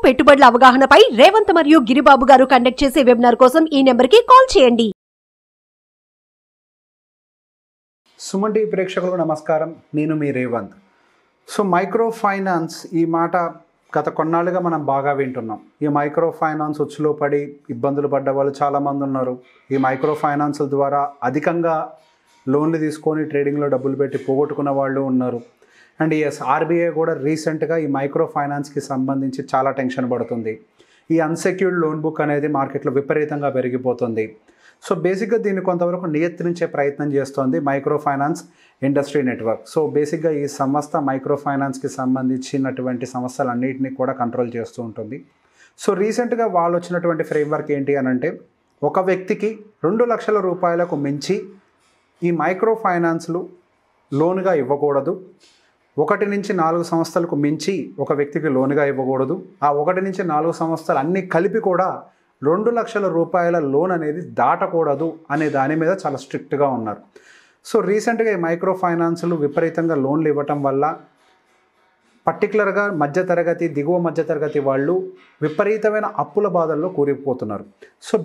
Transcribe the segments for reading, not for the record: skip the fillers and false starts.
పెట్టుబడుల అవగాహనపై రేవంత్ మరియు గిరిబాబు గారు కండక్ట్ చేసే వెబినార్ కోసం ఈ నెంబర్కి కాల్ చేయండి. సుమన్ టీవీ ప్రేక్షకులకు నమస్కారం. నేను మీ రేవంత్. మైక్రో ఫైనాన్స్ ఈ మాట గత కొన్నాళ్ళుగా మనం బాగా వింటున్నాం. ఈ మైక్రో ఫైనాన్స్ ఉచ్చులో పడి ఇబ్బందులు పడ్డ వాళ్ళు చాలామంది ఉన్నారు. ఈ మైక్రో ఫైనాన్స్ల ద్వారా అధికంగా లోన్లు తీసుకొని ట్రేడింగ్లో డబ్బులు పెట్టి పోగొట్టుకున్న వాళ్ళు ఉన్నారు. అండ్ ఆర్బీఐ కూడా రీసెంట్గా ఈ మైక్రో ఫైనాన్స్కి సంబంధించి చాలా టెన్షన్ పడుతుంది. ఈ అన్సెక్యూర్డ్ లోన్ బుక్ అనేది మార్కెట్లో విపరీతంగా పెరిగిపోతుంది. బేసిక్గా దీన్ని కొంతవరకు నియంత్రించే ప్రయత్నం చేస్తోంది మైక్రో ఫైనాన్స్ ఇండస్ట్రీ నెట్వర్క్. బేసిక్గా ఈ సంస్థ మైక్రో ఫైనాన్స్కి సంబంధించినటువంటి సమస్యలన్నింటినీ కూడా కంట్రోల్ చేస్తూ ఉంటుంది. రీసెంట్గా వాళ్ళు వచ్చినటువంటి ఫ్రేమ్వర్క్ ఏంటి అని అంటే, ఒక వ్యక్తికి 2 లక్షల రూపాయలకు మించి ఈ మైక్రో ఫైనాన్స్లు లోన్గా ఇవ్వకూడదు. 1 నుంచి 4 సంవత్సరాలకు మించి ఒక వ్యక్తికి లోన్గా ఇవ్వకూడదు. ఆ 1 నుంచి 4 సంవత్సరాలు అన్నీ కలిపి కూడా 2 లక్షల రూపాయల లోన్ అనేది దాటకూడదు అనే దాని మీద చాలా స్ట్రిక్ట్గా ఉన్నారు. రీసెంట్గా ఈ మైక్రో ఫైనాన్స్లు విపరీతంగా లోన్లు ఇవ్వటం వల్ల పర్టికులర్గా మధ్యతరగతి, దిగువ మధ్యతరగతి వాళ్ళు విపరీతమైన అప్పుల బాధల్లో కూరుకుపోతున్నారు.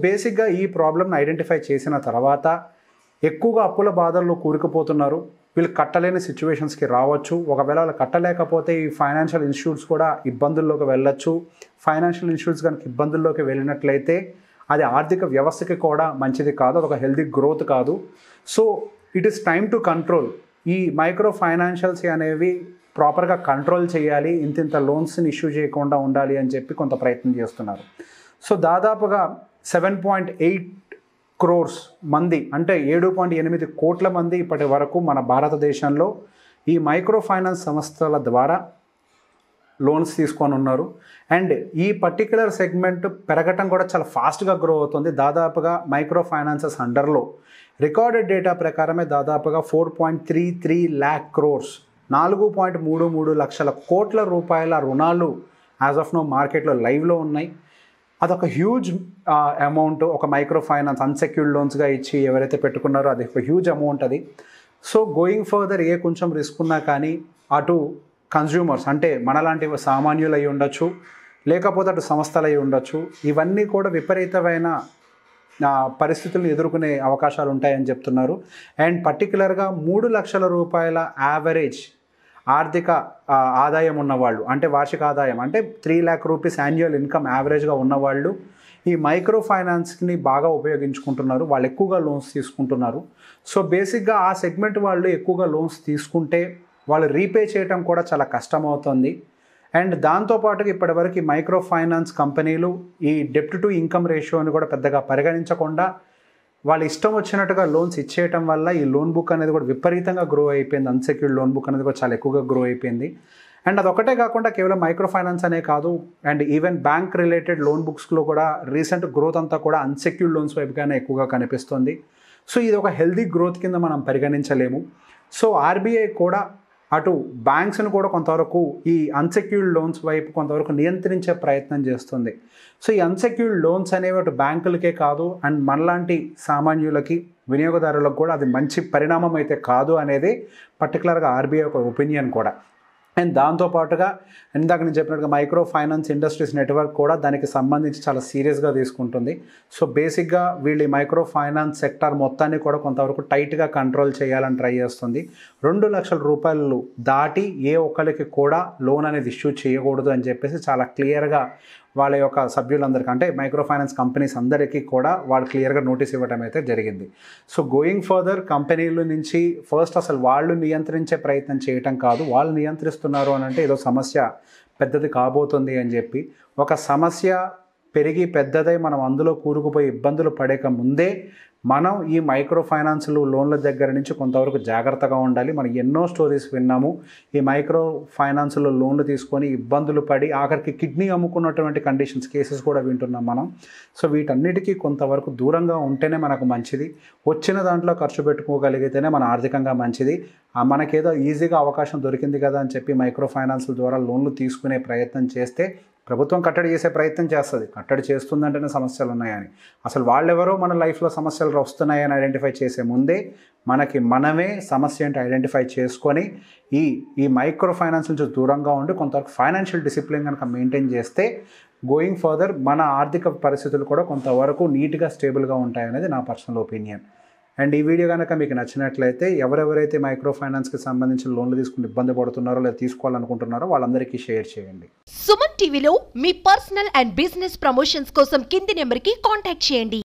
బేసిక్గా ఈ ప్రాబ్లమ్ని ఐడెంటిఫై చేసిన తర్వాత ఎక్కువగా అప్పుల బాధల్లో కూరుకుపోతున్నారు. వీళ్ళు కట్టలేని సిచ్యువేషన్స్కి రావచ్చు. ఒకవేళ వాళ్ళు కట్టలేకపోతే ఈ ఫైనాన్షియల్ ఇన్స్టిట్యూట్స్ కూడా ఇబ్బందుల్లోకి వెళ్ళొచ్చు. ఫైనాన్షియల్ ఇన్స్టిట్యూట్స్ కనుక ఇబ్బందుల్లోకి వెళ్ళినట్లయితే అది ఆర్థిక వ్యవస్థకి కూడా మంచిది కాదు, అదొక హెల్తీ గ్రోత్ కాదు. It is time to control. ఈ మైక్రో ఫైనాన్షియల్స్ అనేవి ప్రాపర్గా కంట్రోల్ చేయాలి, ఇంత లోన్స్ని ఇష్యూ చేయకుండా ఉండాలి అని చెప్పి కొంత ప్రయత్నం చేస్తున్నారు. దాదాపుగా 7.8 crores మంది, అంటే 7.8 కోట్ల మంది ఇప్పటి వరకు మన భారతదేశంలో ఈ మైక్రో ఫైనాన్స్ సంస్థల ద్వారా లోన్స్ తీసుకొని ఉన్నారు. అండ్ ఈ పర్టిక్యులర్ సెగ్మెంట్ పెరగటం కూడా చాలా ఫాస్ట్గా గ్రో అవుతుంది. దాదాపుగా మైక్రో ఫైనాన్సెస్ అండర్లో రికార్డెడ్ డేటా ప్రకారమే దాదాపుగా 4.33 lakh crores 4.33 లక్షల కోట్ల రూపాయల రుణాలు యాజ్ ఆఫ్ నో మార్కెట్లో లైవ్లో ఉన్నాయి. అదొక హ్యూజ్ అమౌంట్. ఒక మైక్రో ఫైనాన్స్ అన్సెక్యూర్డ్ లోన్స్గా ఇచ్చి ఎవరైతే పెట్టుకున్నారో అది ఒక హ్యూజ్ అమౌంట్ అది. గోయింగ్ ఫర్దర్ కొంచెం రిస్క్ ఉన్నా కానీ అటు కన్జ్యూమర్స్, అంటే మనలాంటి సామాన్యులు అయి ఉండొచ్చు, లేకపోతే అటు సంస్థలు అయి ఉండొచ్చు, ఇవన్నీ కూడా విపరీతమైన పరిస్థితులను ఎదుర్కొనే అవకాశాలు ఉంటాయని చెప్తున్నారు. అండ్ పర్టికులర్గా 3 లక్షల రూపాయల యావరేజ్ ఆర్థిక ఆదాయం ఉన్నవాళ్ళు, అంటే వార్షిక ఆదాయం అంటే 3 lakh rupees యాన్యువల్ ఇన్కమ్ యావరేజ్గా ఉన్నవాళ్ళు ఈ మైక్రో ఫైనాన్స్ని బాగా ఉపయోగించుకుంటున్నారు. వాళ్ళు ఎక్కువగా లోన్స్ తీసుకుంటున్నారు. బేసిక్గా ఆ సెగ్మెంట్ వాళ్ళు ఎక్కువగా లోన్స్ తీసుకుంటే వాళ్ళు రీపే చేయడం కూడా చాలా కష్టమవుతుంది. అండ్ దాంతోపాటుగా ఇప్పటివరకు ఈ మైక్రో ఫైనాన్స్ కంపెనీలు ఈ డెప్ట్ టు ఇన్కమ్ రేషియోని కూడా పెద్దగా పరిగణించకుండా వాళ్ళు ఇష్టం వచ్చినట్టుగా లోన్స్ ఇచ్చేయటం వల్ల ఈ లోన్ బుక్ అనేది కూడా విపరీతంగా గ్రో అయిపోయింది. అన్సెక్యూర్డ్ లోన్ బుక్ అనేది కూడా చాలా ఎక్కువగా గ్రో అయిపోయింది. అండ్ అదొకటే కాకుండా కేవలం మైక్రో ఫైనాన్స్ అనే కాదు, and even bank related loan బుక్స్లో కూడా రీసెంట్ గ్రోత్ అంతా కూడా అన్సెక్యూర్డ్ లోన్స్ వైపుగానే ఎక్కువగా కనిపిస్తుంది. ఇది ఒక హెల్దీ గ్రోత్ కింద మనం పరిగణించలేము. ఆర్బీఐ కూడా అటు బ్యాంక్స్ను కూడా కొంతవరకు ఈ అన్సెక్యూర్డ్ లోన్స్ వైపు కొంతవరకు నియంత్రించే ప్రయత్నం చేస్తుంది. ఈ అన్సెక్యూర్డ్ లోన్స్ అనేవి అటు బ్యాంకులకే కాదు, అండ్ మనలాంటి సామాన్యులకి, వినియోగదారులకు కూడా అది మంచి పరిణామం అయితే కాదు అనేది పర్టికులర్గా ఆర్బీఐ ఒక ఒపీనియన్ కూడా. అండ్ దాంతోపాటుగా ఇందాక నేను చెప్పినట్టుగా మైక్రో ఫైనాన్స్ ఇండస్ట్రీస్ నెట్వర్క్ కూడా దానికి సంబంధించి చాలా సీరియస్గా తీసుకుంటుంది. బేసిక్గా వీళ్ళు ఈ మైక్రో ఫైనాన్స్ సెక్టార్ మొత్తాన్ని కూడా కొంతవరకు టైట్గా కంట్రోల్ చేయాలని ట్రై చేస్తుంది. 2 లక్షల రూపాయలు దాటి ఏ ఒక్కరికి కూడా లోన్ అనేది ఇష్యూ చేయకూడదు అని చెప్పేసి చాలా క్లియర్గా వాళ్ళ యొక్క సభ్యులందరికీ, అంటే మైక్రో ఫైనాన్స్ కంపెనీస్ అందరికీ కూడా వాళ్ళు క్లియర్గా నోటీస్ ఇవ్వడం అయితే జరిగింది. గోయింగ్ ఫర్దర్ కంపెనీల నుంచి ఫస్ట్ అసలు వాళ్ళు నియంత్రించే ప్రయత్నం చేయటం కాదు, వాళ్ళు నియంత్రిస్తున్నారు అని అంటే ఏదో సమస్య పెద్దది కాబోతుంది అని చెప్పి, ఒక సమస్య పెరిగి పెద్దదై మనం అందులో కూరుకుపోయి ఇబ్బందులు పడేక ముందే మనం ఈ మైక్రో ఫైనాన్స్లు లోన్ల దగ్గర నుంచి కొంతవరకు జాగ్రత్తగా ఉండాలి. మనం ఎన్నో స్టోరీస్ విన్నాము. ఈ మైక్రో ఫైనాన్స్లో లోన్లు తీసుకొని ఇబ్బందులు పడి ఆఖరికి కిడ్నీ అమ్ముకున్నటువంటి కేసెస్ కూడా వింటున్నాం మనం. వీటన్నిటికీ కొంతవరకు దూరంగా ఉంటేనే మనకు మంచిది. వచ్చిన దాంట్లో ఖర్చు పెట్టుకోగలిగితేనే మన ఆర్థికంగా మంచిది. మనకేదో ఈజీగా అవకాశం దొరికింది కదా అని చెప్పి మైక్రో ఫైనాన్స్ల ద్వారా లోన్లు తీసుకునే ప్రయత్నం చేస్తే ప్రభుత్వం కట్టడి చేసే ప్రయత్నం చేస్తుంది, కట్టడి చేస్తుందంటేనే సమస్యలు ఉన్నాయని. అసలు వాళ్ళెవరో మన లైఫ్లో సమస్యలు వస్తున్నాయని ఐడెంటిఫై చేసే ముందే మనమే సమస్య ఏంటి ఐడెంటిఫై చేసుకొని ఈ మైక్రో ఫైనాన్స్ నుంచి దూరంగా ఉండి కొంతవరకు ఫైనాన్షియల్ డిసిప్లిన్ కనుక మెయింటైన్ చేస్తే గోయింగ్ ఫర్దర్ మన ఆర్థిక పరిస్థితులు కూడా కొంతవరకు నీట్గా స్టేబుల్గా ఉంటాయనేది నా పర్సనల్ ఒపీనియన్. అండ్ ఈ వీడియో కనుక మీకు నచ్చినట్లయితే ఎవరెవరైతే మైక్రో ఫైనాన్స్కి సంబంధించిన లోన్లు తీసుకుని ఇబ్బంది పడుతున్నారో లేదా తీసుకోవాలనుకుంటున్నారో వాళ్ళందరికీ షేర్ చేయండి. సుమన్ టీవీలో మీ పర్సనల్ అండ్ బిజినెస్ ప్రమోషన్స్ కోసం కింది నెంబర్కి కాంటాక్ట్ చేయండి.